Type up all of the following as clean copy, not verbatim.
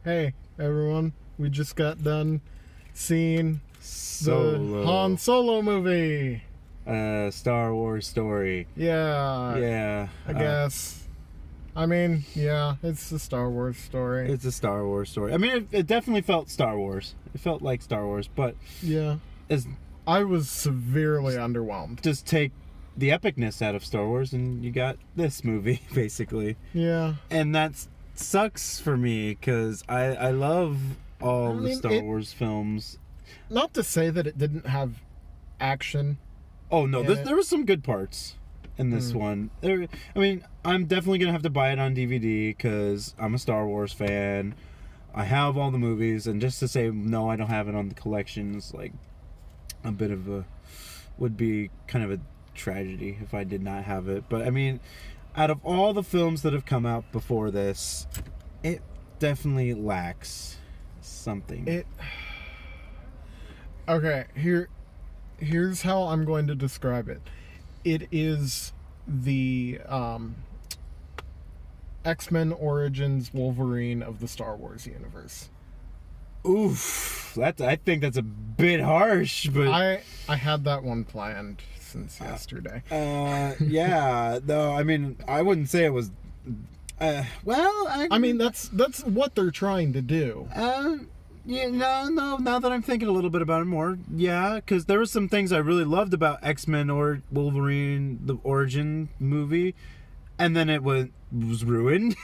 Hey, everyone. We just got done seeing the Han Solo movie. Star Wars story. Yeah. Yeah. I guess. I mean, yeah, it's a Star Wars story. It's a Star Wars story. I mean, it definitely felt Star Wars. It felt like Star Wars, but Yeah. I was severely underwhelmed. just take the epicness out of Star Wars and you got this movie, basically. Yeah. And that sucks for me because I love all the Star Wars films. Not to say that it didn't have action. Oh, no, there was some good parts in this one. I'm definitely going to have to buy it on DVD because I'm a Star Wars fan. I have all the movies, and just to say, no, I don't have it on the collections, like, a bit of a, would be kind of a tragedy if I did not have it. But, I mean, out of all the films that have come out before this, it definitely lacks something. Okay, here's how I'm going to describe it. It is the X-Men Origins Wolverine of the Star Wars universe. Oof, I think that's a bit harsh, but I had that one planned since yesterday. Yeah, no, I mean, I wouldn't say it was. I mean, that's what they're trying to do. Yeah, no. Now that I'm thinking a little bit about it more, yeah, because there were some things I really loved about X-Men or Wolverine, the Origin movie, and then it was ruined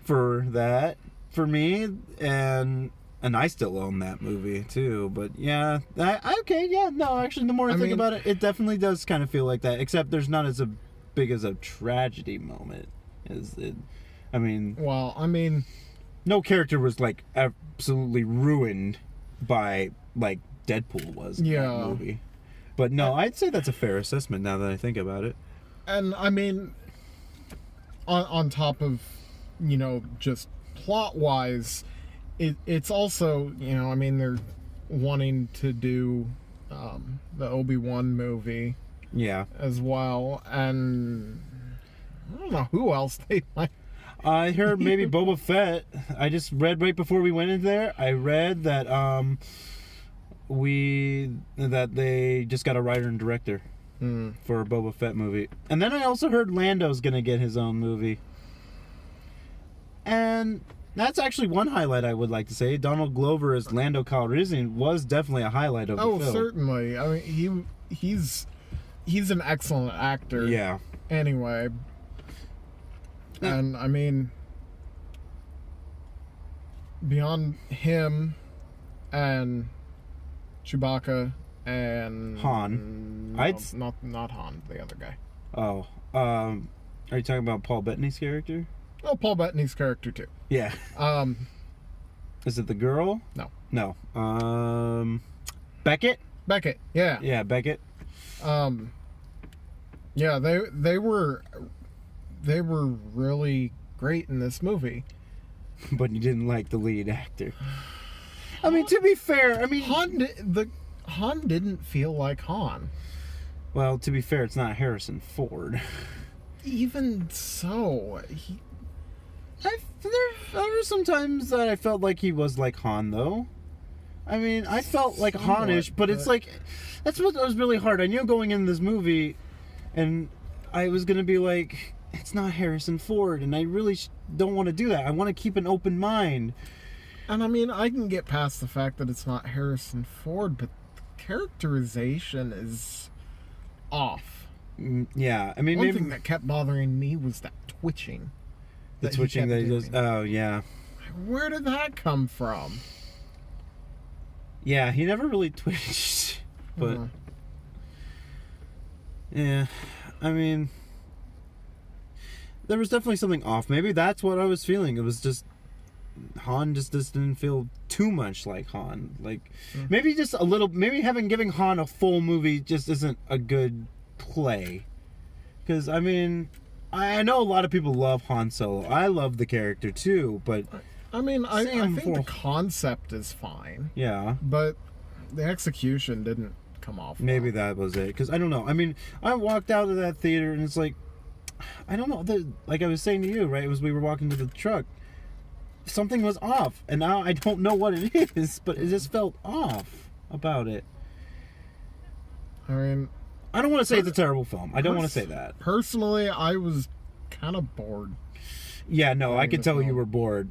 for me, and I still own that movie too. But yeah, actually, the more I think about it, it definitely does kind of feel like that. Except there's not as big as a tragedy moment as it. No character was like absolutely ruined by like Deadpool was in that movie. But no, I'd say that's a fair assessment now that I think about it. And I mean, on top of, just plot wise, it's also, they're wanting to do the Obi-Wan movie. Yeah. As well, and I don't know who else they might. I heard maybe Boba Fett. I just read right before we went in there. I read that they just got a writer and director for a Boba Fett movie, and then I also heard Lando's gonna get his own movie, and that's actually one highlight I would like to say. Donald Glover as Lando Calrissian was definitely a highlight of the film. Oh, certainly. I mean, he's an excellent actor. Yeah. Anyway. And I mean, beyond him and Chewbacca and Han, not Han, the other guy. Oh, are you talking about Paul Bettany's character? Oh, Paul Bettany's character too. Yeah. Is it the girl? No. Beckett. Beckett. Yeah. Yeah, Beckett. Yeah, they were really great in this movie. But you didn't like the lead actor. I mean, to be fair, Han didn't feel like Han. Well, to be fair, it's not Harrison Ford. Even so, there were some times that I felt like he was like Han, though. I mean, I felt like Han-ish, but it's like, that's what was really hard. I knew going into this movie, and I was going to be like, it's not Harrison Ford, and I really don't want to do that. I want to keep an open mind. And I mean, I can get past the fact that it's not Harrison Ford, but the characterization is off. Yeah, I mean, one thing that kept bothering me was that twitching. The twitching that he does. Oh, yeah. Where did that come from? Yeah, he never really twitched, but yeah, I mean, there was definitely something off. Maybe that's what I was feeling. It was just Han just didn't feel too much like Han. Like maybe just a little. Maybe giving Han a full movie just isn't a good play. Because I mean, I know a lot of people love Han Solo. I love the character too, but I mean, I think the concept is fine. Yeah, but the execution didn't come off. Maybe that was it. Because I don't know. I mean, I walked out of that theater and it's like, I don't know. Like I was saying to you, right? We were walking to the truck. something was off, and now I don't know what it is, but it just felt off about it. I mean, I don't want to say it's a terrible film. I don't want to say that. Personally, I was kind of bored. Yeah, no, I could tell you film. were bored.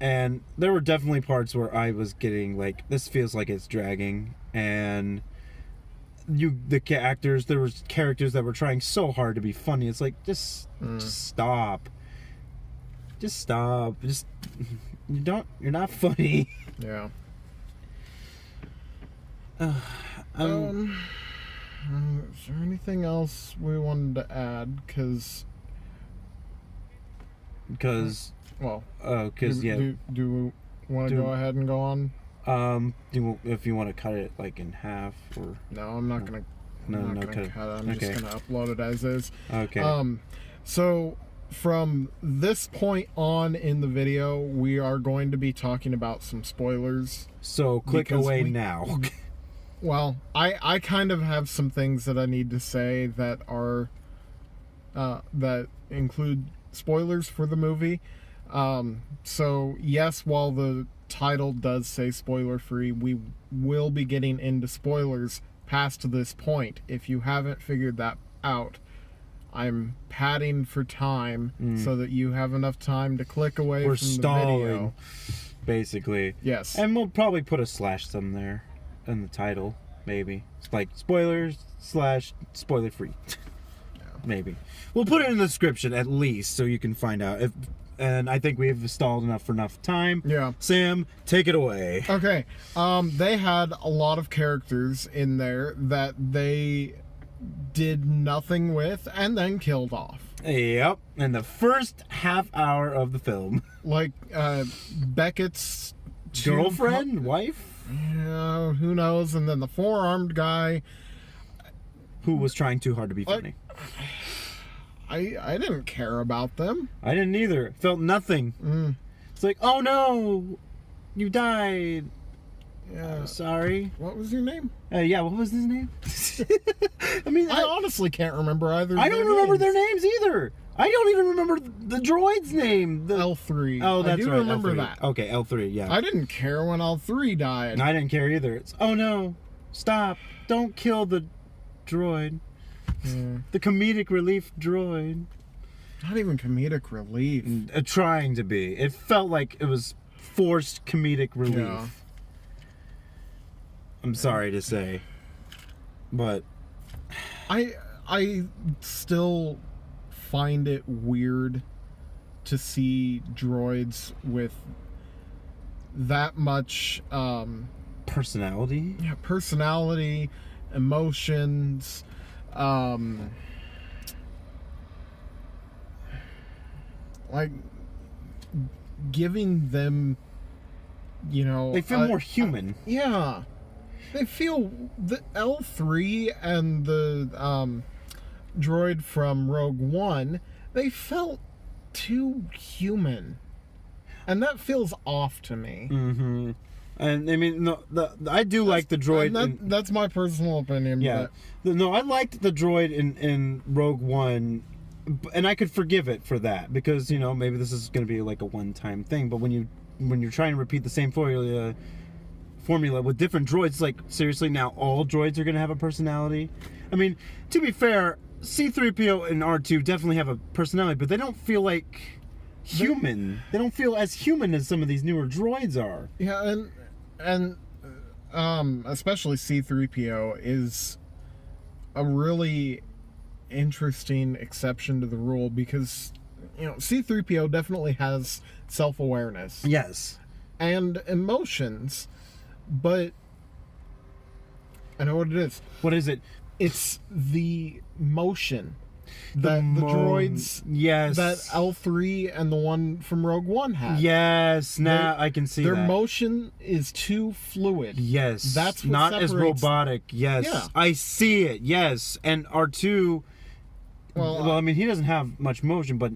And there were definitely parts where I was getting, like, this feels like it's dragging. And the actors, there was characters that were trying so hard to be funny. It's like, just stop. Just stop. You're not funny. Yeah. Um, Is there anything else we wanted to add? Because, well, yeah. Do we want to go ahead and go on? If you want to cut it like in half, or No, I'm not gonna. I'm not gonna cut it. I'm Okay. just gonna upload it as is. okay. So from this point on in the video, we are going to be talking about some spoilers. So click because away we- now. Well, I kind of have some things that I need to say that are that include spoilers for the movie. So yes, while the title does say spoiler free, we will be getting into spoilers past this point. If you haven't figured that out, I'm padding for time so that you have enough time to click away We're from stalling, the video. basically. Yes. And we'll probably put a slash somewhere in the title, maybe. It's like spoilers / spoiler free. Maybe. We'll put it in the description at least so you can find out if. And I think we've stalled enough time. Yeah. Sam, take it away. Okay. They had a lot of characters in there that they did nothing with and then killed off. Yep. In the first half hour of the film. Like Beckett's Girlfriend? Wife? Yeah, who knows? And then the four-armed guy. Who was trying too hard to be funny. I didn't care about them. I didn't either. Felt nothing. It's like, oh no, you died. Yeah. Sorry. What was your name? Yeah, what was his name? I mean, I honestly can't remember either. I don't remember their names either. I don't even remember the droid's name. L3. Oh, that's I do right. remember L3. that. Okay, L3, yeah. I didn't care when L3 died. I didn't care either. It's, oh no, stop. Don't kill the droid. Yeah. The comedic relief droid. Not even comedic relief. Trying to be. It felt like it was forced comedic relief. Yeah. I'm sorry to say. But I still find it weird to see droids with that much personality? personality, emotions, like giving them, you know, They feel more human. yeah, they feel the L3 and the droid from Rogue One. They felt too human, and that feels off to me. Mm-hmm. And I mean, no, I do like the droid. And that's my personal opinion. Yeah. No, I liked the droid in Rogue One, and I could forgive it for that because, you know, maybe this is going to be like a one-time thing. But when you're trying to repeat the same formula with different droids, it's like, seriously, now all droids are going to have a personality? I mean, to be fair, C-3PO and R2 definitely have a personality, but they don't feel like human. They don't feel as human as some of these newer droids are. Yeah, and especially C-3PO is a really interesting exception to the rule because, you know, C-3PO definitely has self-awareness Yes. and emotions, but I know what it is. What is it? It's the motion that the droids, yes, that L3 and the one from Rogue One have. yes. Now I can see Their that. motion is too fluid. Yes, That's what not as separates- robotic. Yes, Yeah. I see it. Yes, and R2. Well, I mean, he doesn't have much motion, but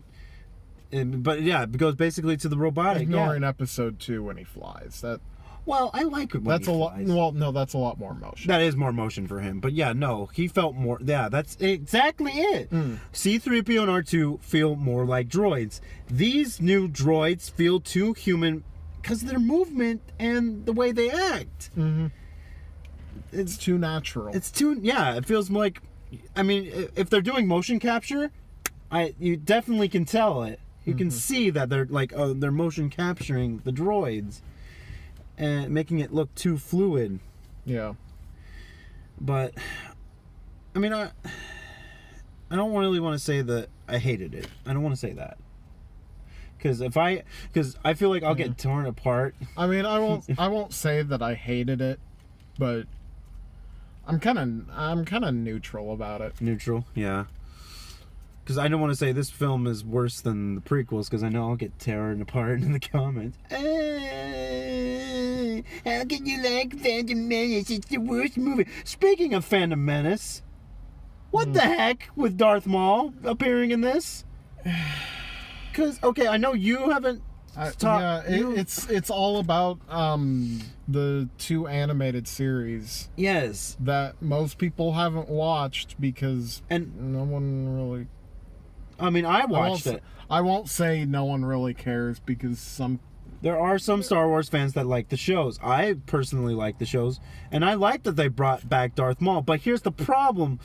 yeah, it goes basically to the robotic. ignoring Yeah. episode 2 when he flies. That Well, I like it when That's he a lot. flies. Well, no, that's a lot more motion. That is more motion for him. But yeah, no, he felt more. Yeah, that's exactly it. C-3PO and R2 feel more like droids. These new droids feel too human because of their movement and the way they act. It's too natural. It's too. Yeah, it feels like. I mean, if they're doing motion capture, you definitely can tell it. You can see that they're like they're motion capturing the droids and making it look too fluid. Yeah. But I mean, I don't really want to say that I hated it. I don't want to say that because I feel like I'll get torn apart. I mean, I won't say that I hated it, but I'm kind of neutral about it. Neutral, yeah. Because I don't want to say this film is worse than the prequels, because I know I'll get torn apart in the comments. How can you like Phantom Menace? It's the worst movie. Speaking of Phantom Menace, what the heck with Darth Maul appearing in this? Because, okay, I know you haven't it's all about the 2 animated series Yes. that most people haven't watched because no one really. I mean, I watched it. I won't say no one really cares because There are some Star Wars fans that like the shows. I personally like the shows, and I like that they brought back Darth Maul. But here's the problem.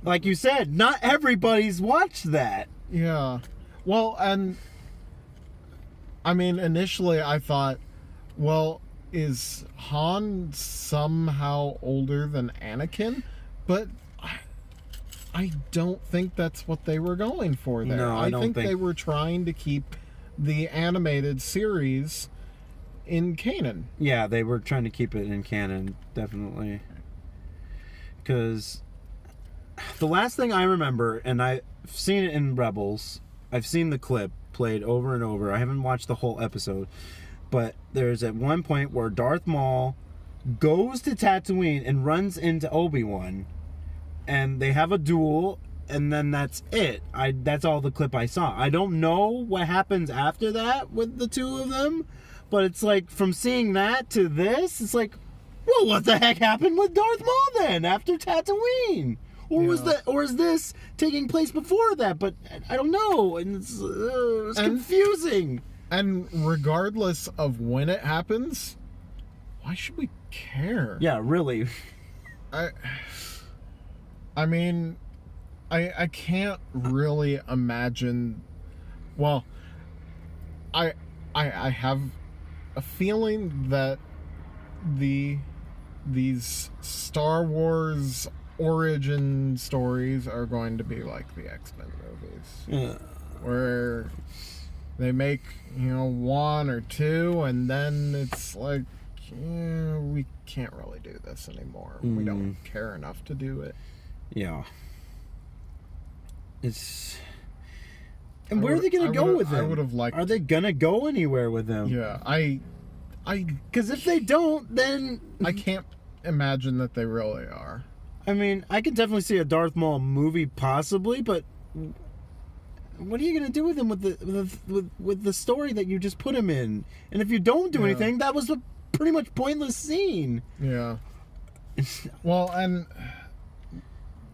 Like you said, not everybody's watched that. Yeah. Well, and I mean, initially I thought, well, is Han somehow older than Anakin? But I don't think that's what they were going for there. No, I don't think they were trying to keep the animated series in canon. Yeah, they were trying to keep it in canon, definitely. Because the last thing I remember, and I've seen it in Rebels, I've seen the clip played over and over. I haven't watched the whole episode, but there's at one point where Darth Maul goes to Tatooine and runs into Obi-Wan, and they have a duel, and then that's it. That's all the clip I saw. I don't know what happens after that with the two of them, but it's like from seeing that to this, it's like, well, what the heck happened with Darth Maul then after Tatooine? Or is this taking place before that? But I don't know, and it's confusing. And regardless of when it happens, why should we care? Yeah, really. I mean, I can't really imagine. Well, I have a feeling that these Star Wars origin stories are going to be like the X-Men movies, where they make 1 or 2, and then it's like, we can't really do this anymore. We don't care enough to do it. Yeah. And where are they going to go with them? I would have liked. Are they going to go anywhere with them? Yeah, because if they don't, then I can't imagine that they really are. I mean, I could definitely see a Darth Maul movie possibly, but what are you going to do with him with the story that you just put him in? And if you don't do anything, that was a pretty much pointless scene. Yeah. Well, and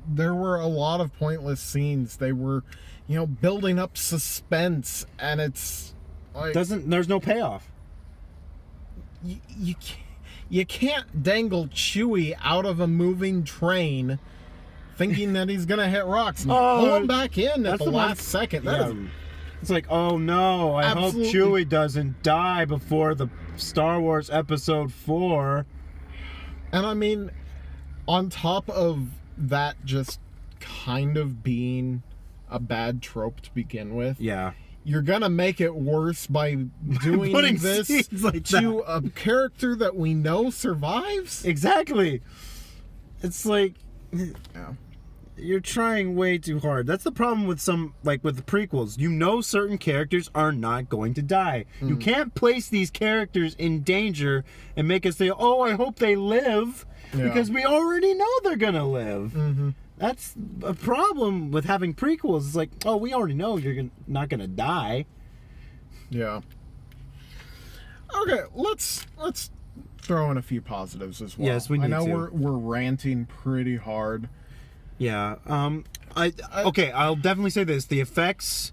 there were a lot of pointless scenes. They were, building up suspense, and it's like there's no payoff. You can't dangle Chewie out of a moving train thinking that he's gonna hit rocks and pull him back in at the last second. It's like, oh no, I hope Chewie doesn't die before the Star Wars Episode 4. And I mean, on top of that just kind of being a bad trope to begin with, you're gonna make it worse by doing this like to a character that we know survives. Exactly. It's like, you're trying way too hard. That's the problem with with the prequels. Certain characters are not going to die. You can't place these characters in danger and make us say, oh, I hope they live, because we already know they're gonna live. That's a problem with having prequels. It's like, oh, we already know you're not going to die. Yeah. Okay, let's throw in a few positives as well. Yes, we need I know to. we're ranting pretty hard. Yeah. I'll definitely say this: the effects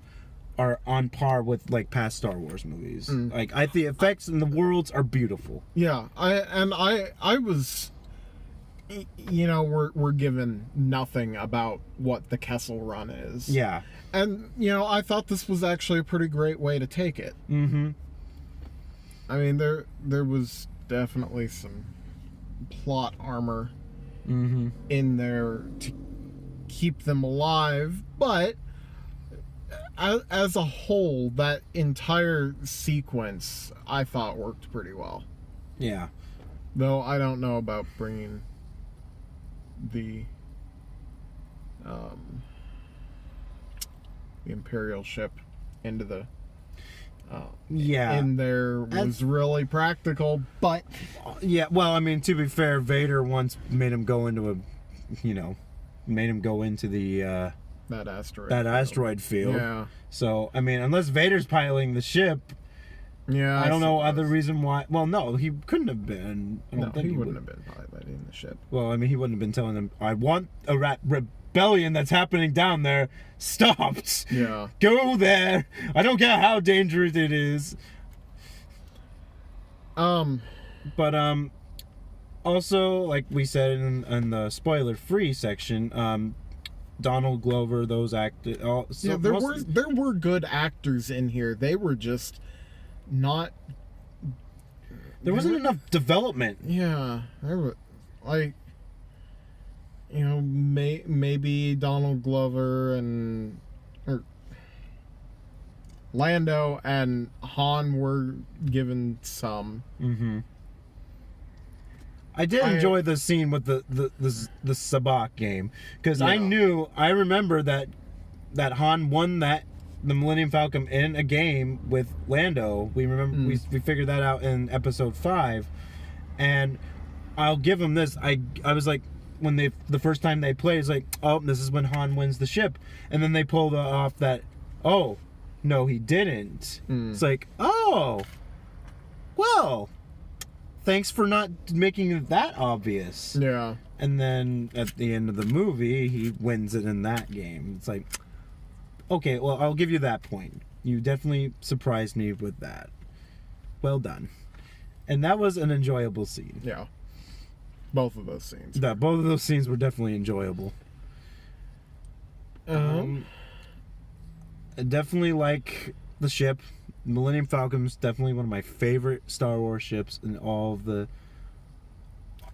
are on par with like past Star Wars movies. Like the effects and the worlds are beautiful. Yeah, I was, you know, we're given nothing about what the Kessel Run is. Yeah. And you know, I thought this was actually a pretty great way to take it. Mm-hmm. I mean, there was definitely some plot armor in there to keep them alive, but as a whole, that entire sequence I thought worked pretty well. Yeah. Though I don't know about bringing the Imperial ship into the Yeah. in there was really practical, but Yeah, well, I mean, to be fair, Vader once made him go into the that asteroid field. Yeah. So, I mean, unless Vader's piloting the ship, Yeah, I don't know other suppose. reason why. Well, no, he couldn't have been. I don't No, think he wouldn't would. have been piloting the ship. Well, I mean, he wouldn't have been telling them, "I want a rebellion that's happening down there stopped. Yeah. Go there. I don't care how dangerous it is." But also, like we said in the spoiler-free section, Donald Glover, those actors. Yeah, there were good actors in here. They were just not. There wasn't enough development. Yeah, there were like, you know, maybe Donald Glover or Lando and Han were given some. Mm-hmm. I did enjoy the scene with the Sabacc game because I remember that Han won the Millennium Falcon in a game with Lando. We remember we figured that out in episode 5, and I'll give him this. I was like, when the first time they played, it's like, oh, this is when Han wins the ship, and then they pulled off that, oh, no, he didn't. It's like, oh, well, thanks for not making it that obvious. Yeah. And then at the end of the movie, he wins it in that game. It's like, okay, well, I'll give you that point. You definitely surprised me with that. Well done. And that was an enjoyable scene. Yeah. Both of those scenes. Both of those scenes were definitely enjoyable. I definitely like the ship. Millennium Falcon's definitely one of my favorite Star Wars ships in all of the.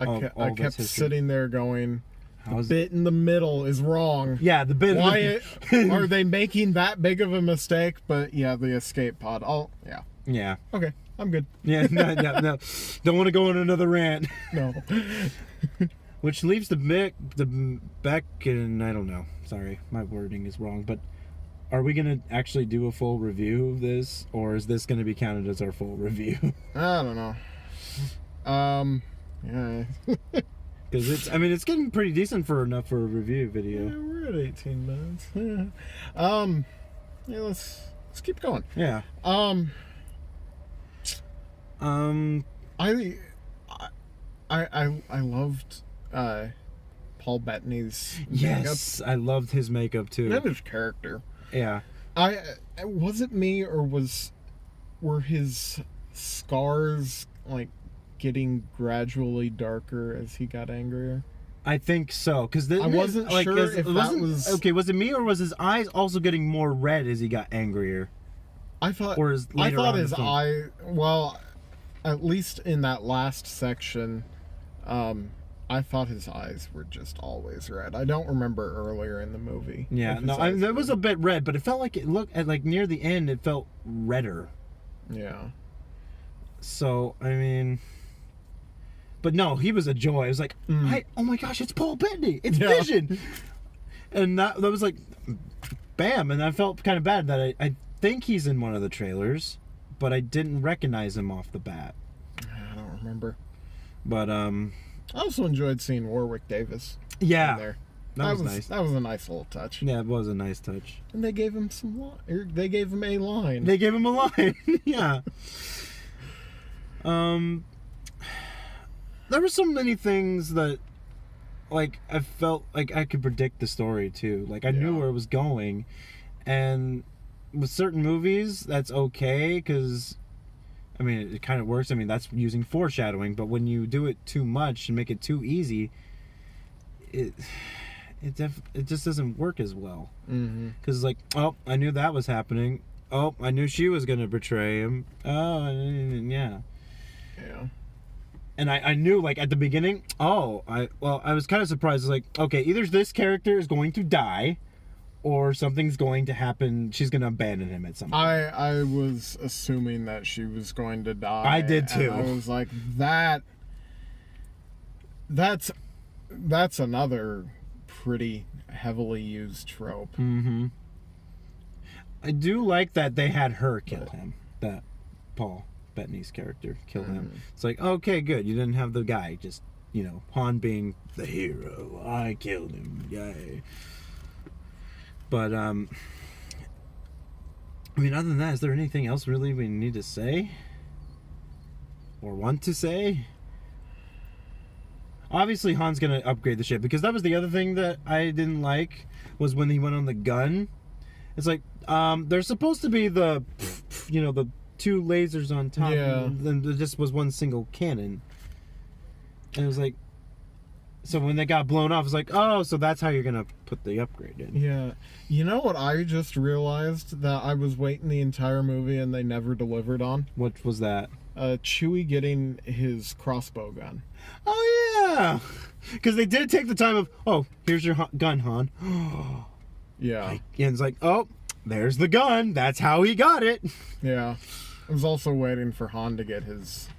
I kept history. sitting there going, the How's bit in the middle is wrong. Yeah, the bit. Why are they making that big of a mistake? But yeah, the escape pod. Oh, yeah. Yeah. Okay, I'm good. Yeah. No. Don't want to go on another rant. No. Which leaves the back in. I don't know. Sorry, my wording is wrong. But are we gonna actually do a full review of this, or is this gonna be counted as our full review? I don't know. Yeah. Because it's getting pretty decent for a review Yeah, video. we're at 18 minutes. Yeah, let's keep going. Yeah. I loved Paul Bettany's Yes, I loved his makeup too. makeup and his character. Yeah. Was it me or were his scars like getting gradually darker as he got angrier? I think so, because I wasn't sure if that was okay. Was it me, or was his eyes also getting more red as he got angrier? I thought Or is I later thought on in his the film? eye. Well, at least in that last section, I thought his eyes were just always red. I don't remember earlier in the movie. Yeah, if his no, eyes it were- was a bit red, but it felt like it looked at like near the end. It felt redder. Yeah. So I mean, but no, he was a joy. It was like, oh my gosh, it's Paul Bettany, it's Yeah. Vision, and that was like, bam, and I felt kind of bad that I think he's in one of the trailers, but I didn't recognize him off the bat. I don't remember. But I also enjoyed seeing Warwick Davis yeah, in there. that was nice. That was a nice little touch. Yeah, it was a nice touch. And they gave him they gave him a line. They gave him a line. Yeah. there were so many things that, like, I felt like I could predict the story too. Like, I knew where it was going, and with certain movies, that's okay because, I mean, it kind of works. I mean, that's using foreshadowing. But when you do it too much and make it too easy, it just doesn't work as well. Because it's like, oh, I knew that was happening. Oh, I knew she was gonna betray him. Oh, yeah. And I knew, like, at the beginning, I was kind of surprised. Like, okay, either this character is going to die, or something's going to happen. She's going to abandon him at some point. I was assuming that she was going to die. I did too. And I was like, that's another pretty heavily used trope. I do like that they had her kill him. That Paul Bettany's character kill him. It's like, okay, good. You didn't have the guy just, Han being the hero. I killed him. Yay. But, I mean, other than that, is there anything else really we need to say? Or want to say? Obviously, Han's going to upgrade the ship, because that was the other thing that I didn't like, was when he went on the gun. It's like, there's supposed to be the 2 lasers on top, and then there just was one single cannon. And it was like, so when they got blown off, it's like, oh, so that's how you're going to put the upgrade in. Yeah. You know what I just realized that I was waiting the entire movie and they never delivered on? What was that? Chewie getting his crossbow gun. Oh, yeah. Because they did take the time of, oh, here's your gun, Han. Yeah. And it's like, oh, there's the gun. That's how he got it. Yeah. I was also waiting for Han to get his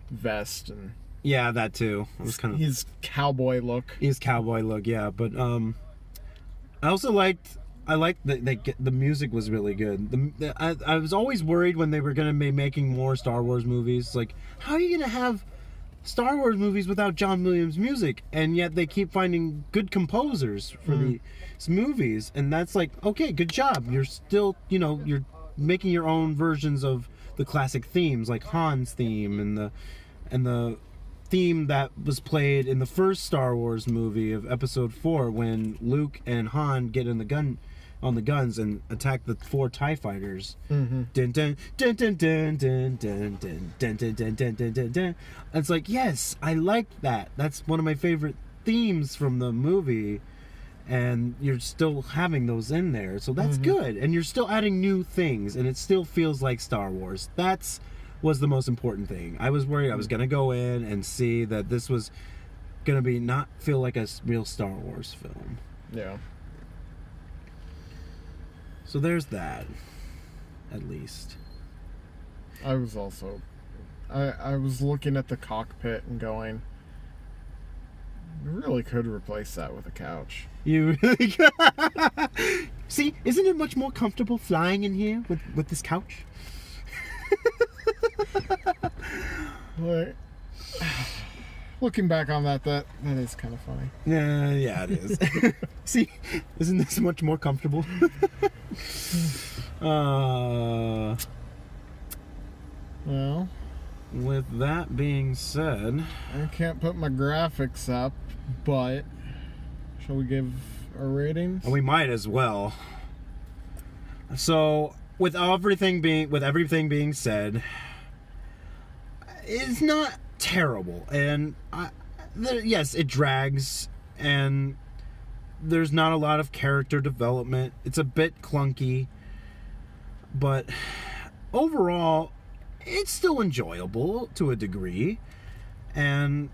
vest and... Yeah, that too. It was kind of his cowboy look. His cowboy look, yeah. But I also liked the music was really good. I was always worried when they were going to be making more Star Wars movies. Like, how are you going to have Star Wars movies without John Williams music? And yet they keep finding good composers for these movies, and that's like, okay, good job. You're still, you're making your own versions of the classic themes, like Han's theme and the theme that was played in the first Star Wars movie of Episode 4 when Luke and Han get on the guns and attack the 4 TIE fighters. Dun, dun, dun, dun, dun, dun, dun, dun, dun, dun, dun, dun, dun, dun, dun, dun. It's like, yes, I like that. That's one of my favorite themes from the movie, and you're still having those in there, so that's good. And you're still adding new things, and it still feels like Star Wars. That's was the most important thing. I was worried I was going to go in and see that this was going to be not feel like a real Star Wars film. Yeah. So there's that, at least. I was also... I was looking at the cockpit and going, we really could replace that with a couch. You really could. See, isn't it much more comfortable flying in here with this couch? Like, looking back on that is kind of funny. Yeah, it is. See, isn't this much more comfortable? Well, with that being said, I can't put my graphics up, but shall we give our ratings? we might as well. So, with everything being said, it's not terrible, and yes, it drags, and there's not a lot of character development. It's a bit clunky, but overall, it's still enjoyable to a degree, and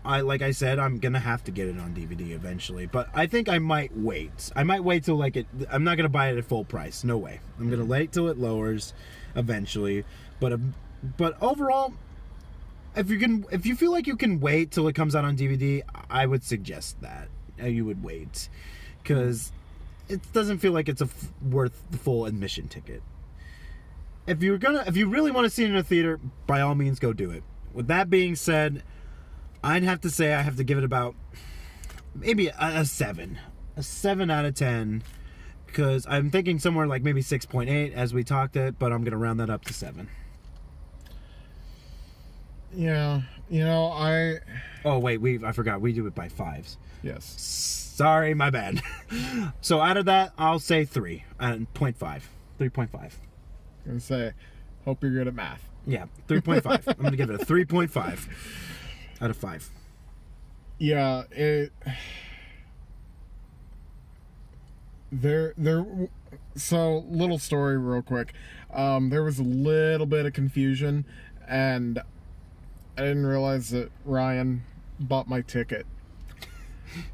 like I said, I'm gonna have to get it on DVD eventually, but I think I might wait. I might wait till I'm not gonna buy it at full price. No way. I'm gonna wait till it lowers eventually. But overall, if you feel like you can wait till it comes out on DVD, I would suggest that you would wait, because it doesn't feel like it's worth the full admission ticket. If you really want to see it in a theater, by all means, go do it. With that being said, I'd have to say I have to give it about maybe a 7. A 7 out of 10. Because I'm thinking somewhere like maybe 6.8 as we talked it, but I'm going to round that up to 7. Yeah, I Oh wait, I forgot. We do it by fives. yes. Sorry, my bad. So out of that, I'll say 3 and 0.5. 3.5. I'm gonna say, hope you're good at math. Yeah, 3.5. I'm gonna give it a 3.5 out of 5. Yeah, there so little story real quick. There was a little bit of confusion, and I didn't realize that Ryan bought my ticket.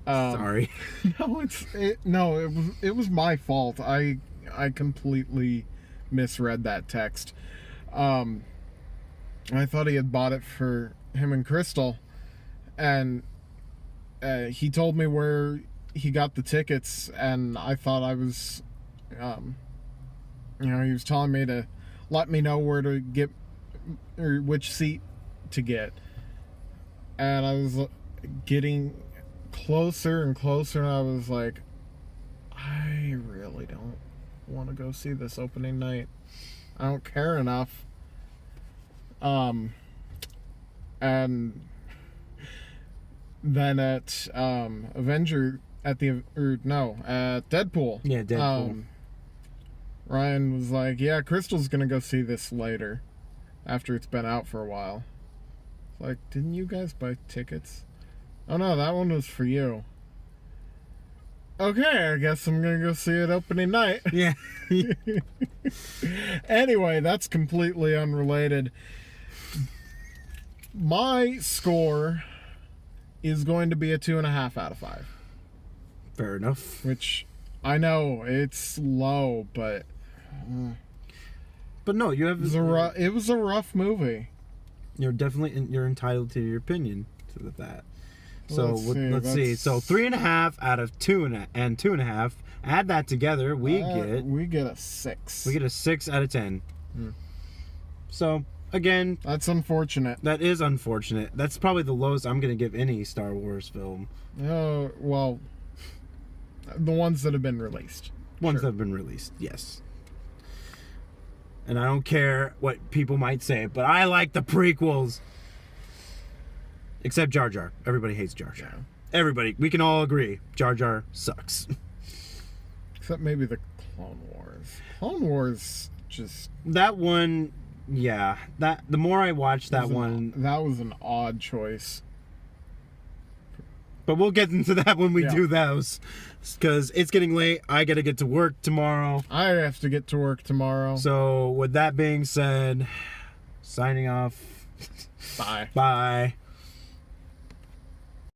Sorry. It was my fault. I completely misread that text. I thought he had bought it for him and Crystal, and he told me where he got the tickets, and I thought I was, he was telling me to let me know where to get, or which seat to get. And I was getting closer and closer, and I was like, I really don't want to go see this opening night. I don't care enough. And then at Deadpool. Yeah, Deadpool. Ryan was like, yeah, Crystal's gonna go see this later, after it's been out for a while. Like, didn't you guys buy tickets? Oh no, that one was for you. Okay, I guess I'm gonna go see it opening night. Yeah. Anyway, that's completely unrelated. My score is going to be a 2.5 out of 5. Fair enough. Which, I know, it's low, but But no, you have. it was a rough movie. You're definitely you're entitled to your opinion to that. So let's see. So 3.5 out of 2.5. Add that together, we get a 6. We get a 6 out of 10. So again, that's unfortunate. That is unfortunate. That's probably the lowest I'm gonna give any Star Wars film. Oh well, the ones that have been released. Ones that have been released, yes. And I don't care what people might say, but I like the prequels. Except Jar Jar. Everybody hates Jar Jar. Yeah. Everybody. We can all agree. Jar Jar sucks. Except maybe the Clone Wars. Clone Wars just... That one, yeah. The more I watch that one... That was an odd choice. But we'll get into that when we do those. Because it's getting late. I got to get to work tomorrow. I have to get to work tomorrow. So, with that being said, signing off. Bye. Bye.